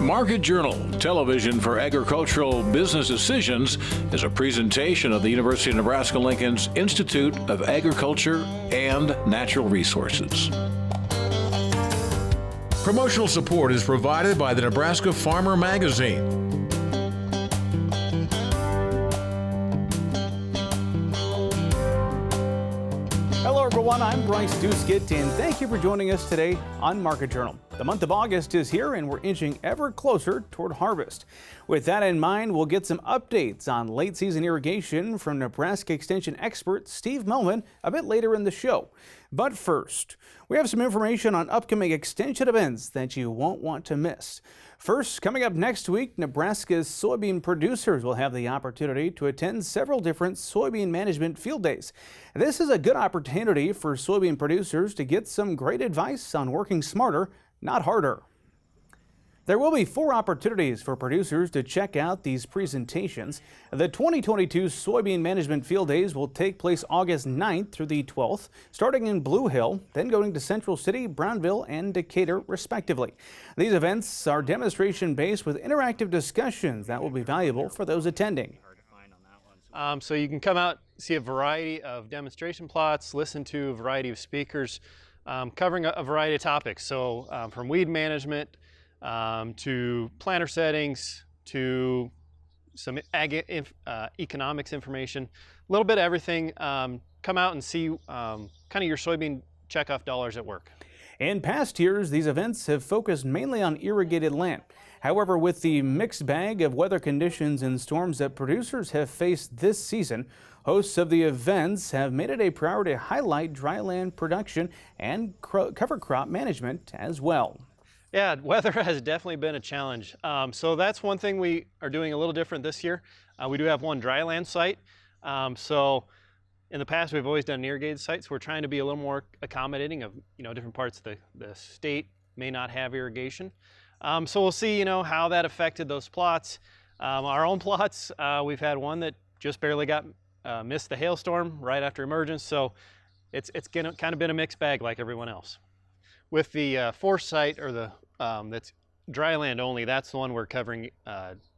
Market Journal, television for agricultural business decisions, is a presentation of the University of Nebraska-Lincoln's Institute of Agriculture and Natural Resources. Promotional support is provided by the Nebraska Farmer Magazine. Hello everyone, I'm Bryce Duskett, and thank you for joining us today on Market Journal. The month of August is here and we're inching ever closer toward harvest. With that in mind, we'll get some updates on late season irrigation from Nebraska Extension expert Steve Melvin a bit later in the show. But first, we have some information on upcoming extension events that you won't want to miss. First, coming up next week, Nebraska's soybean producers will have the opportunity to attend several different soybean management field days. This is a good opportunity for soybean producers to get some great advice on working smarter, not harder. There will be 4 opportunities for producers to check out these presentations. The 2022 Soybean Management Field Days will take place August 9th through the 12th, starting in Blue Hill, then going to Central City, Brownville, and Decatur, respectively. These events are demonstration-based with interactive discussions that will be valuable for those attending. So you can come out, see a variety of demonstration plots, listen to a variety of speakers covering a variety of topics. So from weed management, to planter settings, to some economics information, a little bit of everything. Come out and see kind of your soybean checkoff dollars at work. In past years, these events have focused mainly on irrigated land. However, with the mixed bag of weather conditions and storms that producers have faced this season, hosts of the events have made it a priority to highlight dry land production and cover crop management as well. Yeah, weather has definitely been a challenge. So that's one thing we are doing a little different this year. We do have one dry land site. So in the past, we've always done an irrigated site. So we're trying to be a little more accommodating of, different parts of the state may not have irrigation. So we'll see, how that affected those plots. Our own plots, we've had one that just barely missed the hailstorm right after emergence. So it's kind of been a mixed bag like everyone else. With the foresight, or the that's dry land only, that's the one we're covering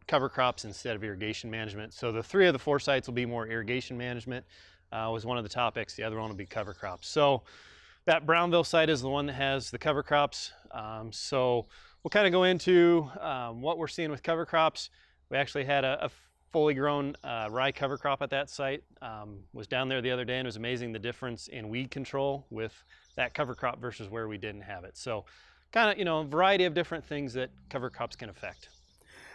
cover crops instead of irrigation management. So the 3 of the foresights will be more irrigation management was one of the topics. The other one will be cover crops. So that Brownville site is the one that has the cover crops. So we'll kind of go into what we're seeing with cover crops. We actually had a fully grown rye cover crop at that site. Was down there the other day, and it was amazing the difference in weed control with that cover crop versus where we didn't have it. So kind of, a variety of different things that cover crops can affect.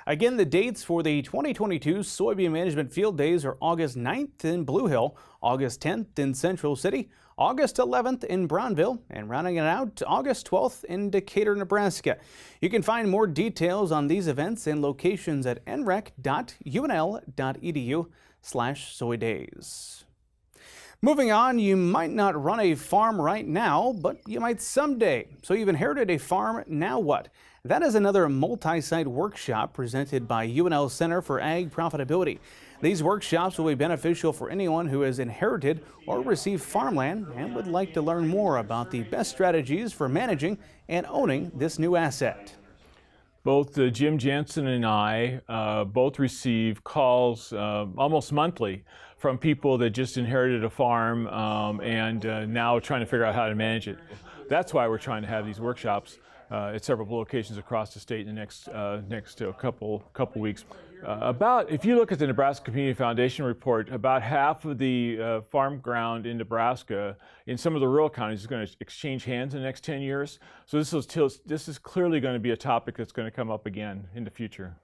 Again, the dates for the 2022 Soybean Management Field Days are August 9th in Blue Hill, August 10th in Central City, August 11th in Brownville, and rounding it out, August 12th in Decatur, Nebraska. You can find more details on these events and locations at nrec.unl.edu/soydays. Moving on, you might not run a farm right now, but you might someday. So you've inherited a farm, now what? That is another multi-site workshop presented by UNL Center for Ag Profitability. These workshops will be beneficial for anyone who has inherited or received farmland and would like to learn more about the best strategies for managing and owning this new asset. Both Jim Jansen and I both receive calls almost monthly from people that just inherited a farm and now trying to figure out how to manage it. That's why we're trying to have these workshops at several locations across the state in the next couple weeks. If you look at the Nebraska Community Foundation report, about half of the farm ground in Nebraska in some of the rural counties is going to exchange hands in the next 10 years. So this is clearly going to be a topic that's going to come up again in the future.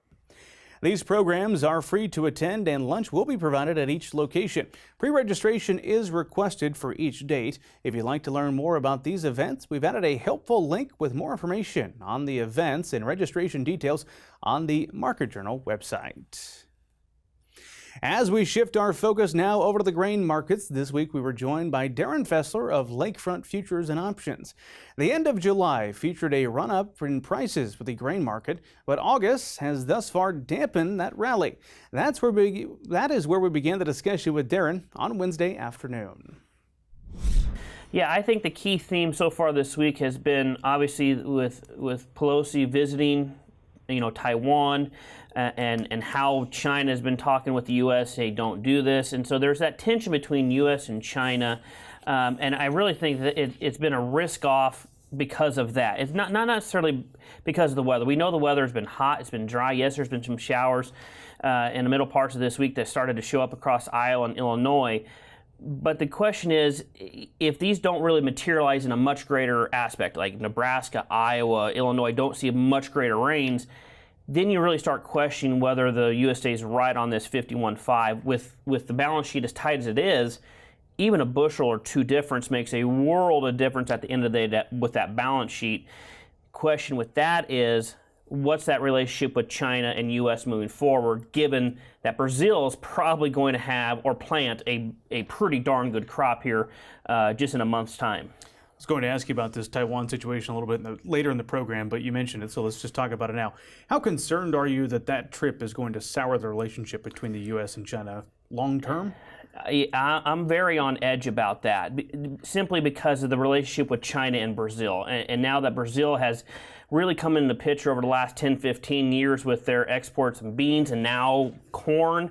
These programs are free to attend and lunch will be provided at each location. Pre-registration is requested for each date. If you'd like to learn more about these events, we've added a helpful link with more information on the events and registration details on the Market Journal website. As we shift our focus now over to the grain markets, this week we were joined by Darin Fessler of Lakefront Futures and Options. The end of July featured a run-up in prices for the grain market, but August has thus far dampened that rally. That is where we began the discussion with Darin on Wednesday afternoon. Yeah, I think the key theme so far this week has been obviously with Pelosi visiting Taiwan and how China has been talking with the U.S. Hey, don't do this, and so there's that tension between U.S. and China, and I really think that it's been a risk off because of that. It's not necessarily because of the weather. We know the weather has been hot, it's been dry. Yes, there's been some showers in the middle parts of this week that started to show up across Iowa and Illinois. But the question is, if these don't really materialize in a much greater aspect, like Nebraska, Iowa, Illinois don't see much greater rains, then you really start questioning whether the USDA is right on this 51.5. With the balance sheet as tight as it is, even a bushel or two difference makes a world of difference at the end of the day with that balance sheet. Question with that is, what's that relationship with China and U.S. moving forward, given that Brazil is probably going to have or plant a pretty darn good crop here just in a month's time? I was going to ask you about this Taiwan situation a little bit later in the program, but you mentioned it, so let's just talk about it now. How concerned are you that trip is going to sour the relationship between the U.S. and China long term? I'm very on edge about that, simply because of the relationship with China and Brazil. And now that Brazil has really come into the picture over the last 10, 15 years with their exports of beans and now corn,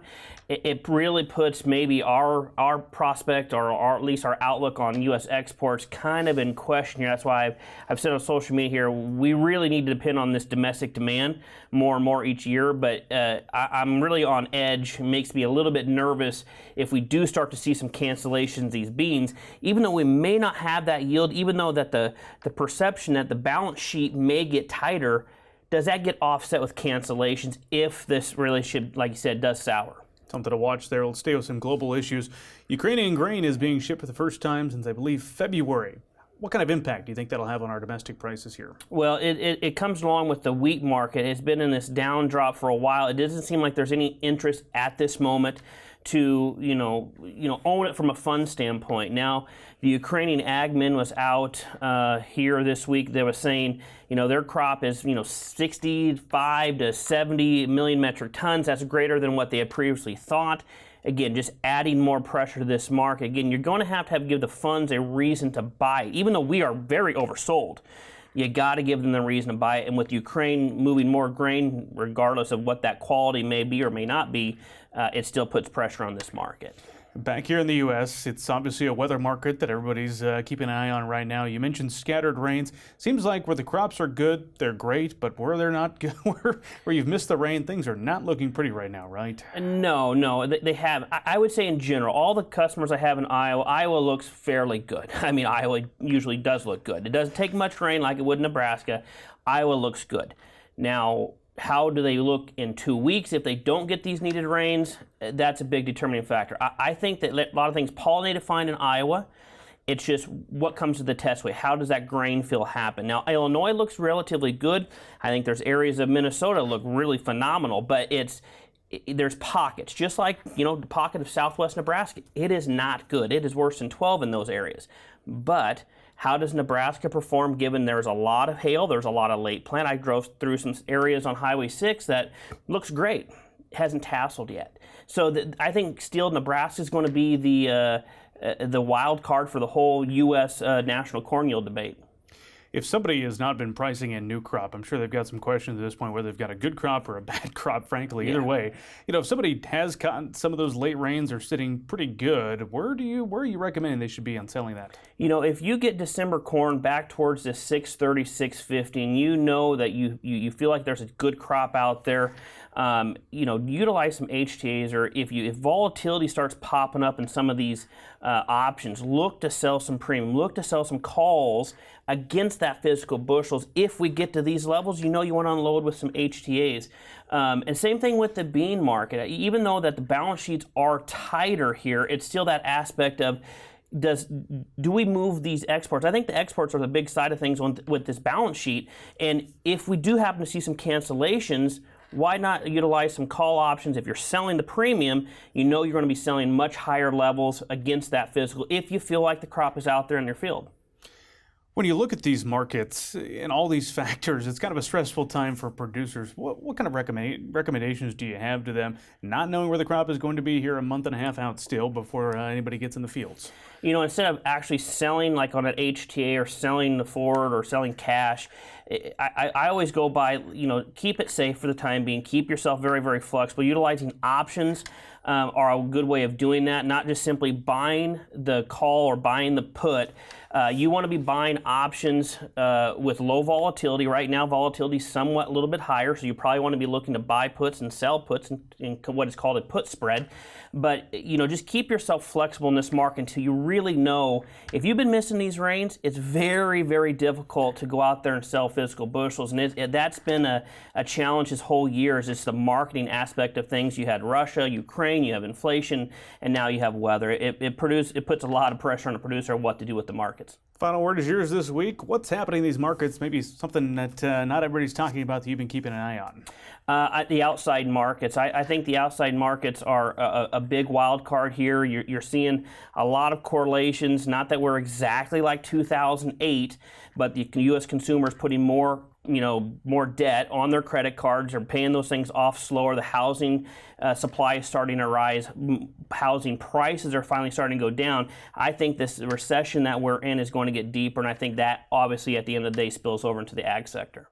it really puts maybe our prospect or at least our outlook on U.S. exports kind of in question here. That's why I've said on social media here, we really need to depend on this domestic demand more and more each year. But I'm really on edge. It makes me a little bit nervous if we do start to see some cancellations of these beans, even though we may not have that yield, even though that the perception that the balance sheet may get tighter, does that get offset with cancellations if this relationship, like you said, does sour? Something to watch there. Let's stay with some global issues. Ukrainian grain is being shipped for the first time since, I believe, February. What kind of impact do you think that'll have on our domestic prices here? Well, it comes along with the wheat market. It's been in this down drop for a while. It doesn't seem like there's any interest at this moment to own it from a fund standpoint. Now, the Ukrainian Agmin was out here this week. They were saying, their crop is 65 to 70 million metric tons. That's greater than what they had previously thought. Again, just adding more pressure to this market. Again, you're going to have give the funds a reason to buy it. Even though we are very oversold, you got to give them the reason to buy it. And with Ukraine moving more grain, regardless of what that quality may be or may not be, it still puts pressure on this market. Back here in the U.S., it's obviously a weather market that everybody's keeping an eye on right now. You mentioned scattered rains. Seems like where the crops are good, they're great, but where they're not good, where you've missed the rain, things are not looking pretty right now, right? No, they have. I would say in general, all the customers I have in Iowa looks fairly good. I mean, Iowa usually does look good. It doesn't take much rain like it would in Nebraska. Iowa looks good. Now, how do they look in 2 weeks if they don't get these needed rains? That's a big determining factor. I think that a lot of things pollinated fine in Iowa. It's just what comes to the test weight. How does that grain fill happen? Now, Illinois looks relatively good. I think there's areas of Minnesota look really phenomenal, but there's pockets. Just like, the pocket of southwest Nebraska. It is not good. It is worse than 12 in those areas. But how does Nebraska perform given there's a lot of hail, there's a lot of late plant? I drove through some areas on Highway 6 that looks great. Hasn't tasseled yet. So I think still Nebraska is going to be the wild card for the whole U.S. national corn yield debate. If somebody has not been pricing in new crop, I'm sure they've got some questions at this point whether they've got a good crop or a bad crop, frankly. Either way, if somebody has gotten some of those late rains are sitting pretty good, where are you recommending they should be on selling that? If you get December corn back towards the 630, 650, and you know that you feel like there's a good crop out there, utilize some HTAs, or if volatility starts popping up in some of these options, look to sell some premium, look to sell some calls against that physical bushels. If we get to these levels, you want to unload with some HTAs. And same thing with the bean market. Even though that the balance sheets are tighter here, it's still that aspect of do we move these exports? I think the exports are the big side of things with this balance sheet. And if we do happen to see some cancellations, why not utilize some call options? If you're selling the premium, you're going to be selling much higher levels against that physical if you feel like the crop is out there in your field. When you look at these markets and all these factors, it's kind of a stressful time for producers. What kind of recommendations do you have to them, not knowing where the crop is going to be here a month and a half out still before anybody gets in the fields? Instead of actually selling like on an HTA or selling the forward or selling cash, I always go by, keep it safe for the time being. Keep yourself very, very flexible. Utilizing options are a good way of doing that, not just simply buying the call or buying the put. You want to be buying options with low volatility. Right now, volatility is somewhat a little bit higher, so you probably want to be looking to buy puts and sell puts in what is called a put spread. But just keep yourself flexible in this market until you really know. If you've been missing these rains, it's very, very difficult to go out there and sell physical bushels, and that's been a challenge this whole year. Is just the marketing aspect of things. You had Russia, Ukraine, you have inflation, and now you have weather. It puts a lot of pressure on the producer what to do with the markets. Final word is yours this week. What's happening in these markets? Maybe something that not everybody's talking about that you've been keeping an eye on. The outside markets. I think the outside markets are a big wild card here. You're seeing a lot of correlations. Not that we're exactly like 2008, but the U.S. consumers putting more debt on their credit cards, or paying those things off slower. The housing supply is starting to rise. Housing prices are finally starting to go down. I think this recession that we're in is going to get deeper, and I think that obviously at the end of the day spills over into the ag sector.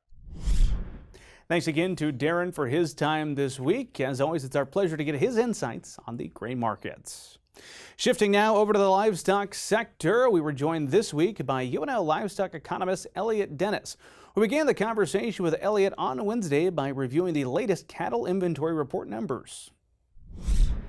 Thanks again to Darin for his time this week. As always, it's our pleasure to get his insights on the grain markets. Shifting now over to the livestock sector, we were joined this week by UNL livestock economist Elliott Dennis. We began the conversation with Elliott on Wednesday by reviewing the latest cattle inventory report numbers.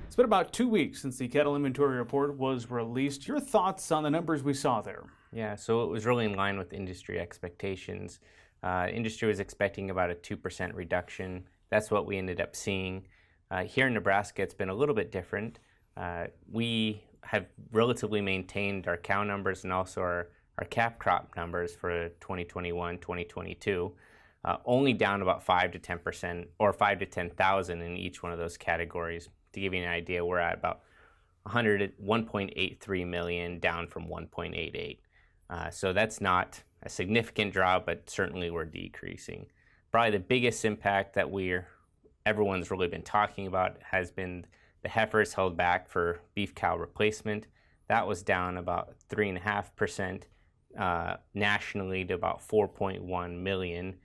It's been about 2 weeks since the cattle inventory report was released. Your thoughts on the numbers we saw there? Yeah, so it was really in line with industry expectations. Industry was expecting about a 2% reduction. That's what we ended up seeing. Here in Nebraska, it's been a little bit different. We have relatively maintained our cow numbers and also our calf crop numbers for 2021, 2022, only down about 5 to 10% or 5 to 10,000 in each one of those categories. To give you an idea, we're at about 1.83 million, down from 1.88. So that's not a significant drop, but certainly we're decreasing. Probably the biggest impact that everyone's really been talking about has been the heifers held back for beef cow replacement. That was down about 3.5% nationally to about 4.1 million.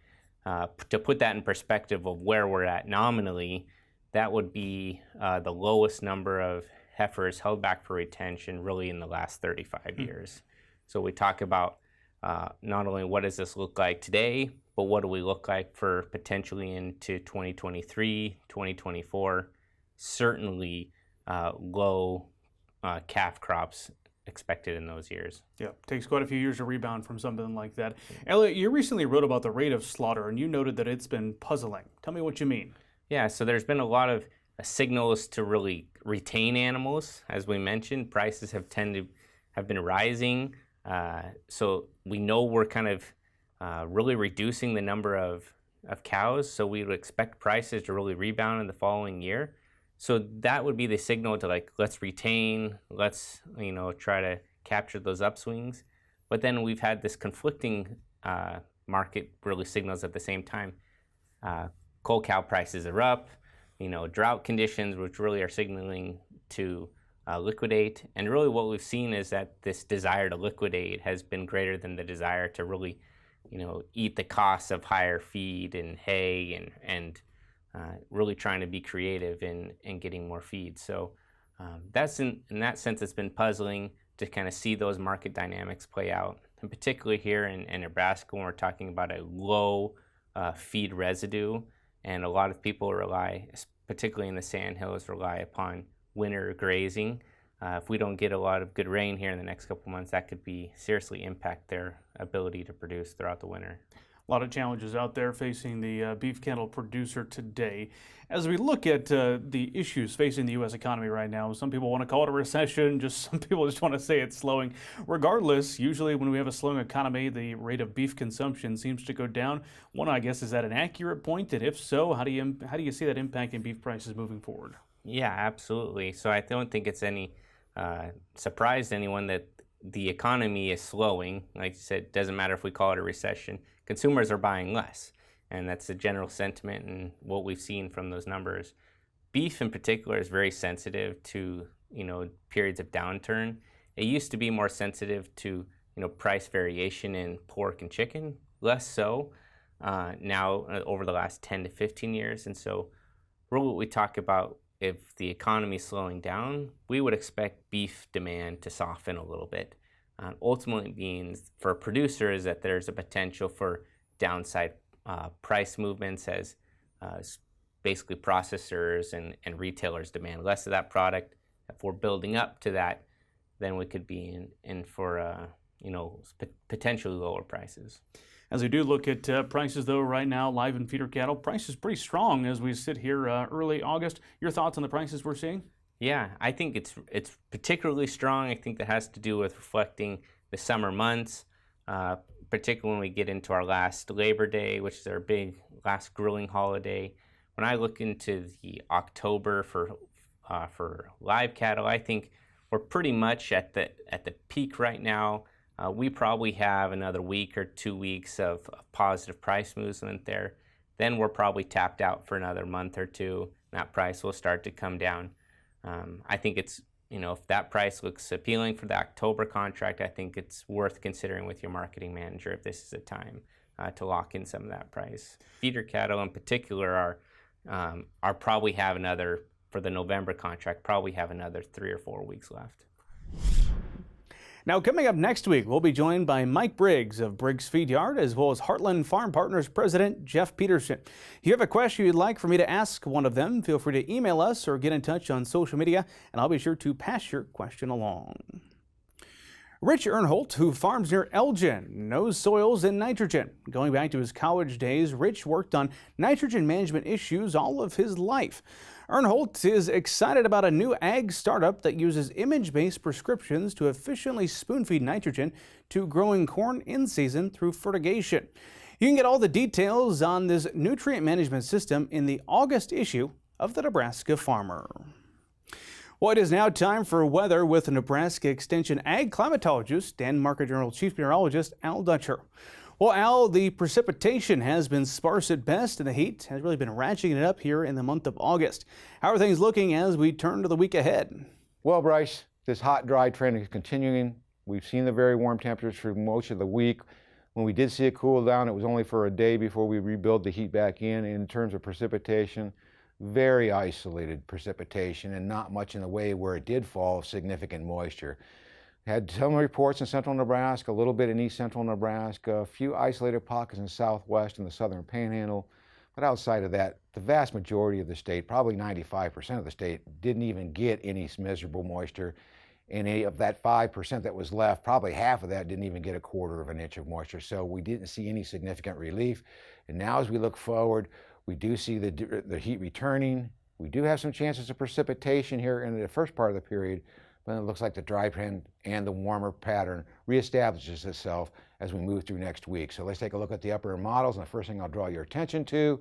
To put that in perspective of where we're at nominally, that would be the lowest number of heifers held back for retention really in the last 35 years. So we talk about not only what does this look like today, but what do we look like for potentially into 2023, 2024. Certainly low calf crops expected in those years. Yeah, takes quite a few years to rebound from something like that. Elliott, you recently wrote about the rate of slaughter, and you noted that it's been puzzling. Tell me what you mean. Yeah, so there's been a lot of signals to really retain animals. As we mentioned, prices have been rising. So we know we're kind of really reducing the number of cows. So we would expect prices to really rebound in the following year. So that would be the signal to let's retain, let's try to capture those upswings. But then we've had this conflicting market really signals at the same time. Cold cow prices are up, drought conditions, which really are signaling to liquidate. And really what we've seen is that this desire to liquidate has been greater than the desire to really, eat the costs of higher feed and hay and really trying to be creative in getting more feed. So that's in that sense, it's been puzzling to kind of see those market dynamics play out. And particularly here in Nebraska, when we're talking about a low feed residue, and a lot of people rely, particularly in the sandhills, rely upon winter grazing. If we don't get a lot of good rain here in the next couple months, that could seriously impact their ability to produce throughout the winter. A lot of challenges out there facing the beef cattle producer today. As we look at the issues facing the U.S. economy right now, some people want to call it a recession, some people just want to say it's slowing. Regardless, usually when we have a slowing economy, the rate of beef consumption seems to go down. One, I guess, is that an accurate point? And if so, how do you see that impacting beef prices moving forward? Yeah, absolutely. So I don't think it's any surprise to anyone that the economy is slowing. Like you said, it doesn't matter if we call it a recession. Consumers are buying less, and that's the general sentiment and what we've seen from those numbers. Beef in particular is very sensitive to periods of downturn. It used to be more sensitive to price variation in pork and chicken, less so. now over the last 10 to 15 years. And so really what we talk about, if the economy is slowing down, we would expect beef demand to soften a little bit. Ultimately means for producers that there's a potential for downside price movements as basically processors and retailers demand less of that product. If we're building up to that, then we could be in for potentially lower prices. As we do look at prices, though, right now, live and feeder cattle, price is pretty strong as we sit here early August. Your thoughts on the prices we're seeing? Yeah, I think it's particularly strong. I think that has to do with reflecting the summer months, particularly when we get into our last Labor Day, which is our big last grilling holiday. When I look into the October for live cattle, I think we're pretty much at the peak right now. We probably have another week or 2 weeks of positive price movement there. Then we're probably tapped out for another month or two. That price will start to come down. I think it's, if that price looks appealing for the October contract, I think it's worth considering with your marketing manager if this is a time to lock in some of that price. Feeder cattle in particular are probably have another, for the November contract, probably have another 3 or 4 weeks left. Now, coming up next week, we'll be joined by Mike Briggs of Briggs Feed Yard, as well as Heartland Farm Partners President Jeff Peterson. If you have a question you'd like for me to ask one of them, feel free to email us or get in touch on social media, and I'll be sure to pass your question along. Rich Earnholt, who farms near Elgin, knows soils and nitrogen. Going back to his college days, Rich worked on nitrogen management issues all of his life. Earnholt is excited about a new ag startup that uses image-based prescriptions to efficiently spoon-feed nitrogen to growing corn in season through fertigation. You can get all the details on this nutrient management system in the August issue of the Nebraska Farmer. Well, it is now time for weather with Nebraska Extension ag climatologist and Market Journal Chief Meteorologist Al Dutcher. Well, Al, the precipitation has been sparse at best, and the heat has really been ratcheting it up here in the month of August. How are things looking as we turn to the week ahead? Well, Bryce, this hot, dry trend is continuing. We've seen the very warm temperatures for most of the week. When we did see it cool down, it was only for a day before we rebuild the heat back in. In terms of precipitation, very isolated precipitation and not much in the way where it did fall of significant moisture. Had some reports in central Nebraska, a little bit in east central Nebraska, a few isolated pockets in southwest and the southern panhandle. But outside of that, the vast majority of the state, probably 95% of the state, didn't even get any miserable moisture. And of that 5% that was left, probably half of that didn't even get a quarter of an inch of moisture. So we didn't see any significant relief. And now as we look forward, we do see the heat returning. We do have some chances of precipitation here in the first part of the period, but it looks like the dry trend and the warmer pattern reestablishes itself as we move through next week. So let's take a look at the upper models, and the first thing I'll draw your attention to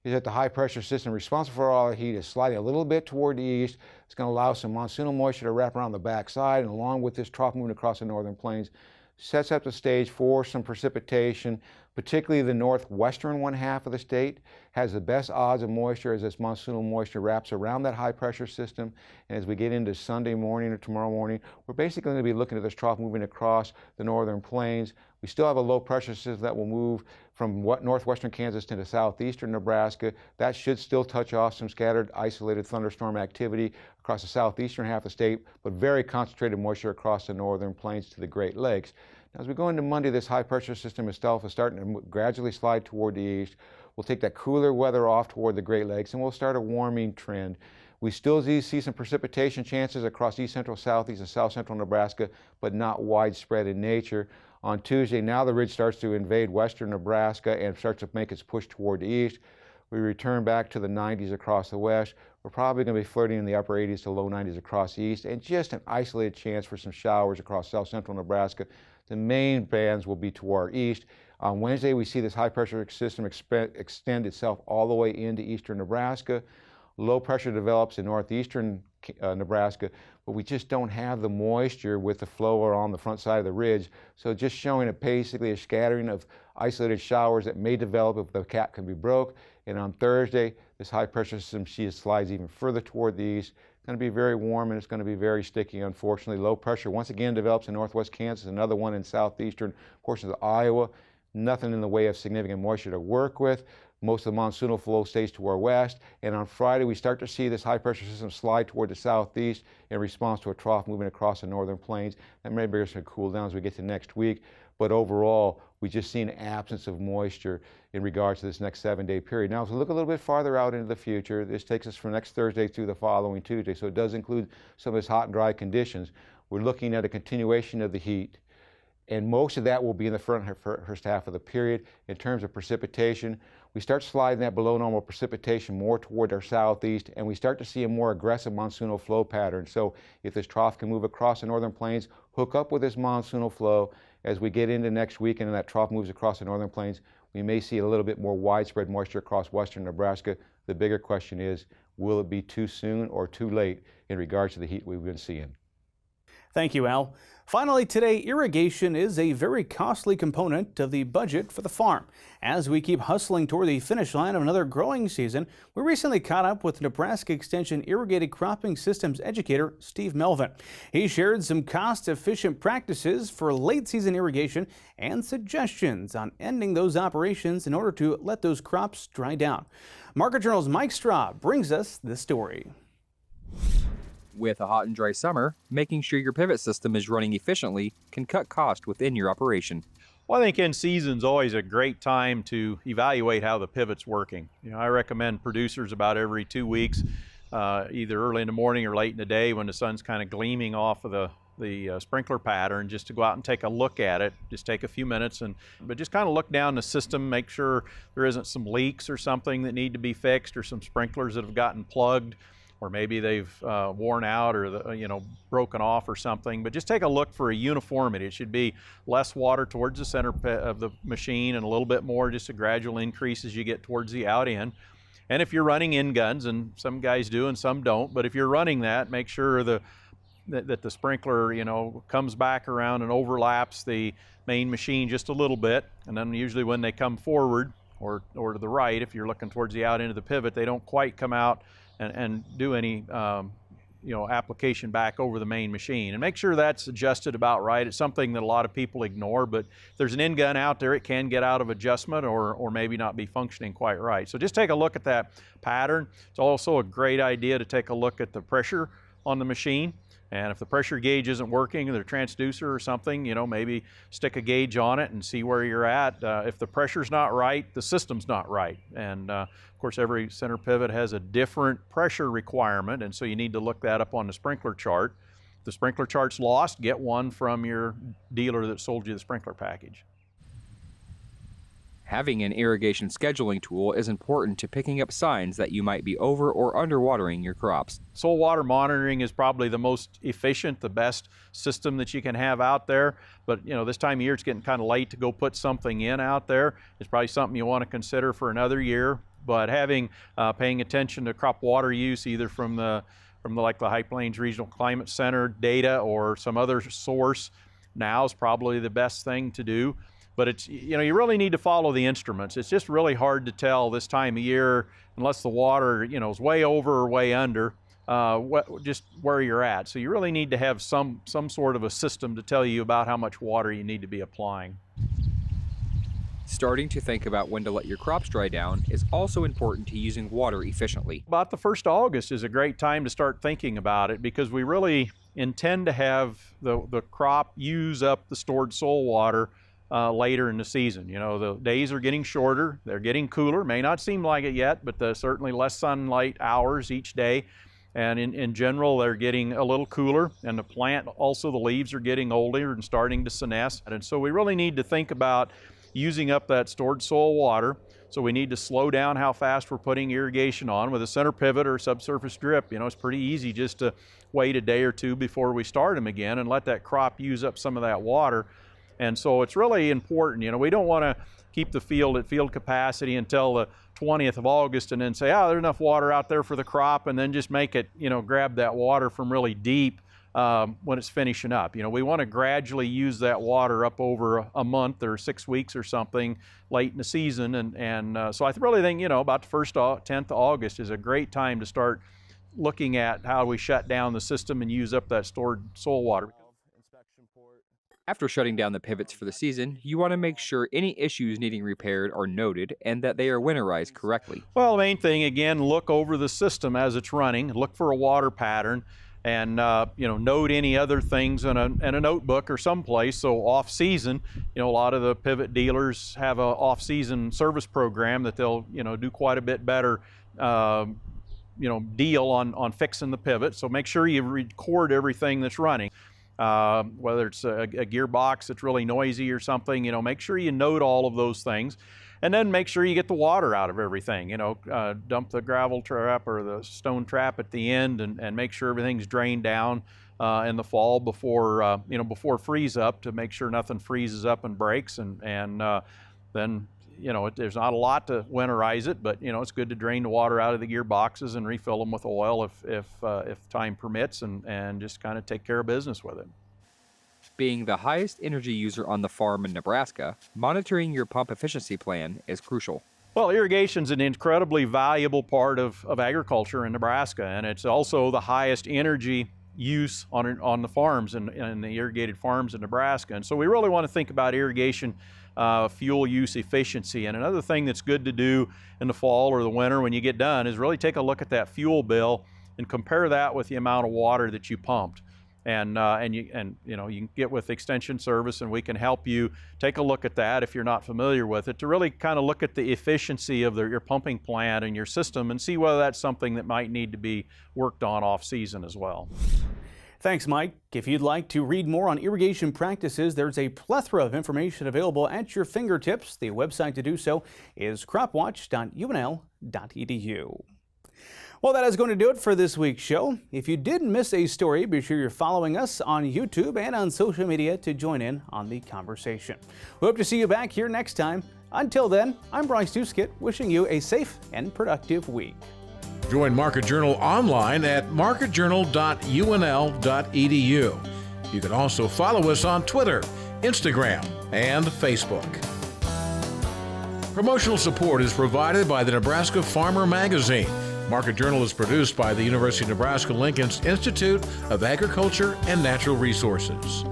is that the high pressure system responsible for all the heat is sliding a little bit toward the east. It's going to allow some monsoonal moisture to wrap around the backside, and along with this trough moving across the northern plains, sets up the stage for some precipitation, particularly the northwestern one half of the state has the best odds of moisture as this monsoonal moisture wraps around that high pressure system. And as we get into Sunday morning or tomorrow morning, we're basically going to be looking at this trough moving across the northern plains. We still have a low pressure system that will move from northwestern Kansas into southeastern Nebraska. That should still touch off some scattered, isolated thunderstorm activity across the southeastern half of the state, but very concentrated moisture across the northern plains to the Great Lakes. Now, as we go into Monday, this high pressure system itself is starting to gradually slide toward the east. We'll take that cooler weather off toward the Great Lakes, and we'll start a warming trend. We still see some precipitation chances across east central, southeast, and south central Nebraska, but not widespread in nature. On Tuesday, now the ridge starts to invade western Nebraska and starts to make its push toward the east. We return back to the 90s across the west. We're probably going to be flirting in the upper 80s to low 90s across the east, and just an isolated chance for some showers across south central Nebraska. The main bands will be to our east. On Wednesday, we see this high pressure system extend itself all the way into eastern Nebraska. Low pressure develops in northeastern Nebraska, but we just don't have the moisture with the flow on the front side of the ridge. So just showing basically a scattering of isolated showers that may develop if the cap can be broke. And on Thursday, this high pressure system slides even further toward the east. It's going to be very warm and it's going to be very sticky, unfortunately. Low pressure once again develops in northwest Kansas, another one in southeastern portions of Iowa. nothing in the way of significant moisture to work with. Most of the monsoonal flow stays to our west, and on Friday we start to see this high pressure system slide toward the southeast in response to a trough moving across the northern plains. That may bring us to cool down as we get to next week, but overall we just see an absence of moisture in regards to this next 7-day period. Now, as we look a little bit farther out into the future, this takes us from next Thursday through the following Tuesday, so it does include some of this hot and dry conditions. We're looking at a continuation of the heat, and most of that will be in the first half of the period. In terms of precipitation, we start sliding that below normal precipitation more toward our southeast, and we start to see a more aggressive monsoonal flow pattern. So if this trough can move across the northern plains, hook up with this monsoonal flow, as we get into next week and that trough moves across the northern plains, we may see a little bit more widespread moisture across western Nebraska. The bigger question is, will it be too soon or too late in regards to the heat we've been seeing? Thank you, Al. Finally today, irrigation is a very costly component of the budget for the farm. As we keep hustling toward the finish line of another growing season, we recently caught up with Nebraska Extension Irrigated Cropping Systems Educator Steve Melvin. He shared some cost-efficient practices for late season irrigation and suggestions on ending those operations in order to let those crops dry down. Market Journal's Mike Straw brings us this story. With a hot and dry summer, making sure your pivot system is running efficiently can cut cost within your operation. Well, I think in season's always a great time to evaluate how the pivot's working. I recommend producers about every 2 weeks, either early in the morning or late in the day when the sun's kind of gleaming off of the sprinkler pattern, just to go out and take a look at it. Just take a few minutes, but just kind of look down the system, make sure there isn't some leaks or something that need to be fixed, or some sprinklers that have gotten plugged, or maybe they've worn out or broken off or something. But just take a look for a uniformity. It should be less water towards the center of the machine and a little bit more, just a gradual increase as you get towards the out end. And if you're running in guns, and some guys do and some don't, but if you're running that, make sure that the sprinkler comes back around and overlaps the main machine just a little bit. And then usually when they come forward or to the right, if you're looking towards the out end of the pivot, they don't quite come out and do any application back over the main machine. And make sure that's adjusted about right. It's something that a lot of people ignore, but if there's an end gun out there, it can get out of adjustment or maybe not be functioning quite right. So just take a look at that pattern. It's also a great idea to take a look at the pressure on the machine. And if the pressure gauge isn't working, or the transducer or something, maybe stick a gauge on it and see where you're at. If the pressure's not right, the system's not right. And of course, every center pivot has a different pressure requirement, and so you need to look that up on the sprinkler chart. If the sprinkler chart's lost, get one from your dealer that sold you the sprinkler package. Having an irrigation scheduling tool is important to picking up signs that you might be over or underwatering your crops. Soil water monitoring is probably the most efficient, the best system that you can have out there. But this time of year it's getting kind of late to go put something in out there. It's probably something you want to consider for another year. But paying attention to crop water use, either from the High Plains Regional Climate Center data or some other source, now is probably the best thing to do. But it's, you really need to follow the instruments. It's just really hard to tell this time of year, unless the water, is way over or way under, just where you're at. So you really need to have some sort of a system to tell you about how much water you need to be applying. Starting to think about when to let your crops dry down is also important to using water efficiently. About the 1st of August is a great time to start thinking about it, because we really intend to have the crop use up the stored soil water later in the season. The days are getting shorter, they're getting cooler, may not seem like it yet, but certainly less sunlight hours each day. And in general, they're getting a little cooler, and the plant, also the leaves are getting older and starting to senesce. And so we really need to think about using up that stored soil water. So we need to slow down how fast we're putting irrigation on. With a center pivot or subsurface drip, it's pretty easy just to wait a day or two before we start them again and let that crop use up some of that water. And so it's really important. We don't want to keep the field at field capacity until the 20th of August and then say, there's enough water out there for the crop, and then just make it, grab that water from really deep when it's finishing up. We want to gradually use that water up over a month or 6 weeks or something late in the season. And so I really think, about the 10th of August is a great time to start looking at how we shut down the system and use up that stored soil water. After shutting down the pivots for the season, you want to make sure any issues needing repaired are noted and that they are winterized correctly. Well, the main thing, again, look over the system as it's running, look for a water pattern, and note any other things in a notebook or someplace. So off-season, a lot of the pivot dealers have a off-season service program that they'll do quite a bit better deal on fixing the pivot. So make sure you record everything that's running. Whether it's a gearbox that's really noisy or something, make sure you note all of those things. And then make sure you get the water out of everything, dump the gravel trap or the stone trap at the end and make sure everything's drained down in the fall before freeze up, to make sure nothing freezes up and breaks. And then, there's not a lot to winterize it, but, it's good to drain the water out of the gearboxes and refill them with oil if time permits, and just kind of take care of business with it. Being the highest energy user on the farm in Nebraska, monitoring your pump efficiency plan is crucial. Well, irrigation is an incredibly valuable part of agriculture in Nebraska, and it's also the highest energy use on the farms and the irrigated farms in Nebraska. And so we really want to think about irrigation fuel use efficiency. And another thing that's good to do in the fall or the winter when you get done is really take a look at that fuel bill and compare that with the amount of water that you pumped. And you can get with Extension Service, and we can help you take a look at that if you're not familiar with it, to really kind of look at the efficiency of your pumping plant and your system and see whether that's something that might need to be worked on off season as well. Thanks, Mike. If you'd like to read more on irrigation practices, there's a plethora of information available at your fingertips. The website to do so is cropwatch.unl.edu. Well, that is going to do it for this week's show. If you did miss a story, be sure you're following us on YouTube and on social media to join in on the conversation. We hope to see you back here next time. Until then, I'm Bryce Duskett, wishing you a safe and productive week. Join Market Journal online at marketjournal.unl.edu. You can also follow us on Twitter, Instagram, and Facebook. Promotional support is provided by the Nebraska Farmer Magazine. Market Journal is produced by the University of Nebraska-Lincoln's Institute of Agriculture and Natural Resources.